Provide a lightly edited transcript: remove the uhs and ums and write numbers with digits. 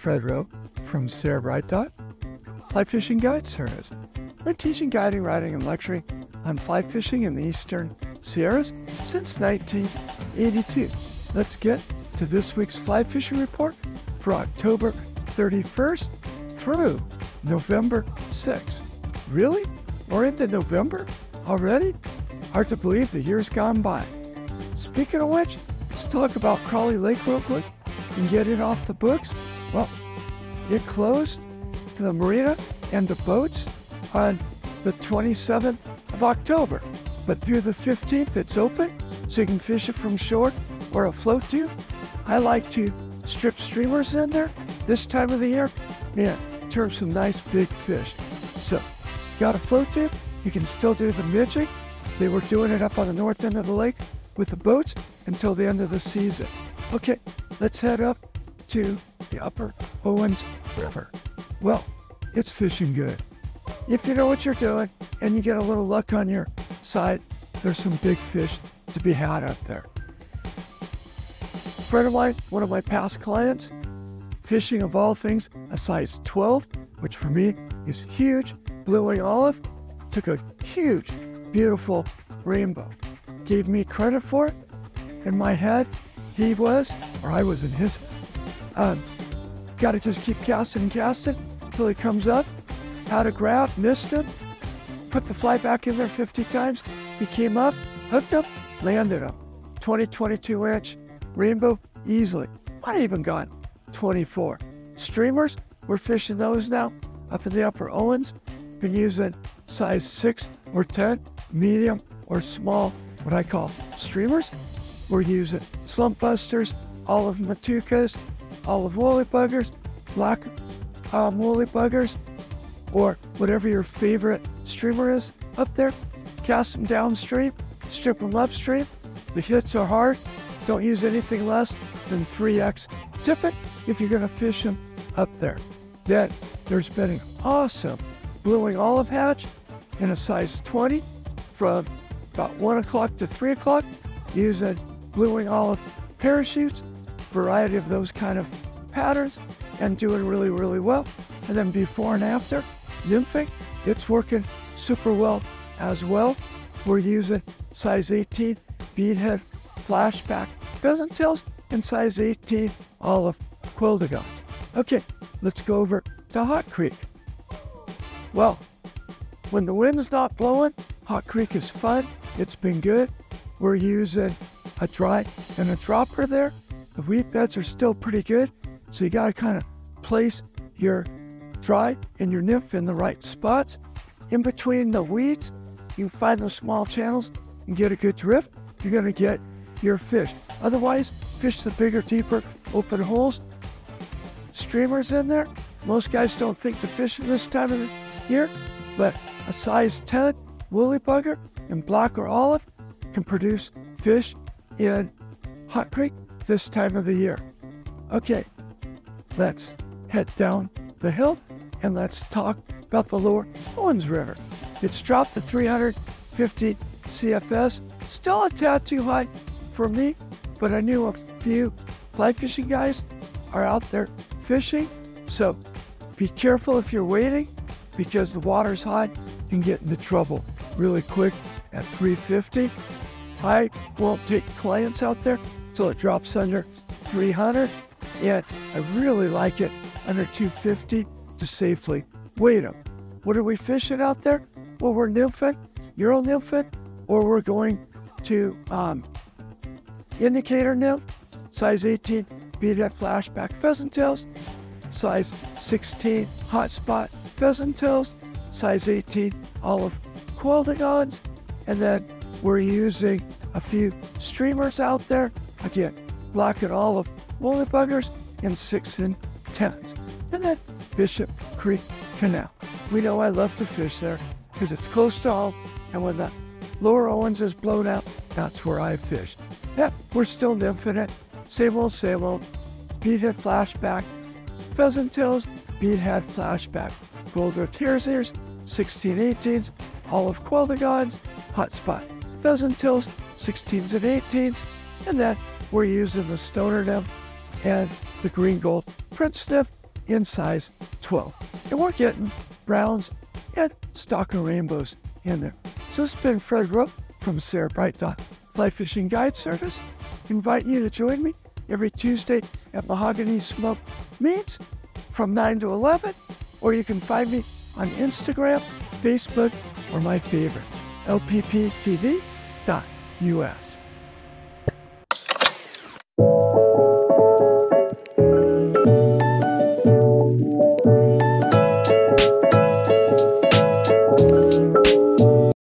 Rowe from Sarah Bright Dot, Fly Fishing Guide Service. We're teaching, guiding, riding, and lecturing on fly fishing in the Eastern Sierras since 1982. Let's get to this week's fly fishing report for October 31st through November 6th. Really? We're into November already? Hard to believe the year's gone by. Speaking of which, let's talk about Crawley Lake real quick and get it off the books. Well, it closed to the marina and the boats on the 27th of October, but through the 15th it's open, so you can fish it from shore or a float tube. I like to strip streamers in there this time of the year. Man, turn some nice big fish. So, got a float tube, you can still do the midging. They were doing it up on the north end of the lake with the boats until the end of the season. Okay, let's head up to the upper Owens River. Well, it's fishing good. If you know what you're doing and you get a little luck on your side, there's some big fish to be had out there. A friend of mine, one of my past clients, fishing of all things a size 12, which for me is huge, blue and olive, took a huge, beautiful rainbow. Gave me credit for it. In my head, he was, or I was in his, got to just keep casting and casting until he comes up. Had a grab, missed him, put the fly back in there 50 times. He came up, hooked him, landed him. 22 inch rainbow easily. Might have even gone 24. Streamers, we're fishing those now up in the upper Owens. Been using size 6 or 10, medium or small, what I call streamers. We're using slump busters, olive matukas, olive woolly buggers, black woolly buggers, or whatever your favorite streamer is up there. Cast them downstream, strip them upstream. The hits are hard. Don't use anything less than 3x tippet if you're going to fish them up there. Then there's been an awesome blueing olive hatch in a size 20 from about 1 o'clock to 3 o'clock using blueing olive parachutes, variety of those kind of patterns, and doing really, really well. And then before and after, nymphing, it's working super well as well. We're using size 18 beadhead flashback pheasant tails and size 18 olive quilldagons. Okay, let's go over to Hot Creek. Well, when the wind's not blowing, Hot Creek is fun. It's been good. We're using a dry and a dropper there. The weed beds are still pretty good, so you got to kind of place your dry and your nymph in the right spots. In between the weeds, you can find those small channels and get a good drift. You're going to get your fish. Otherwise, fish the bigger, deeper, open holes. Streamers in there. Most guys don't think to fish in this time of the year, but a size 10 woolly bugger in black or olive can produce fish in Hot Creek this time of the year. Okay, let's head down the hill and let's talk about the lower Owens River. It's dropped to 350 CFS, still a tad too high for me, but I knew a few fly fishing guys are out there fishing, so be careful if you're waiting because the water's high. You can get into trouble really quick at 350. I won't take clients out there until it drops under 300, and I really like it under 250 to safely weight them. What are we fishing out there? Well, we're nymphing, Euro nymphing, or we're going to indicator nymph, size 18 beadhead flashback pheasant tails, size 16 hotspot pheasant tails, size 18 olive quilldagons, and then we're using a few streamers out there. Again, black and olive woolly buggers and 6 and 10s. And then Bishop Creek Canal. We know I love to fish there because it's close to home, and when the lower Owens is blown out, that's where I fish. Yeah, we're still nymphing it. Same old, beadhead flashback, pheasant tails, beadhead flashback, gold rift hare's ears, 16-18s, olive quilldagons, hotspot pheasant tails, 16s and 18s, and then we're using the stoner nymph and the green gold prince sniff in size 12. And we're getting browns and stalker rainbows in there. So this has been Fred Rowe from Sarah Bright Fly Fishing Guide Service, inviting you to join me every Tuesday at Mahogany Smoke Meats from 9 to 11, or you can find me on Instagram, Facebook, or my favorite, lpptv.us.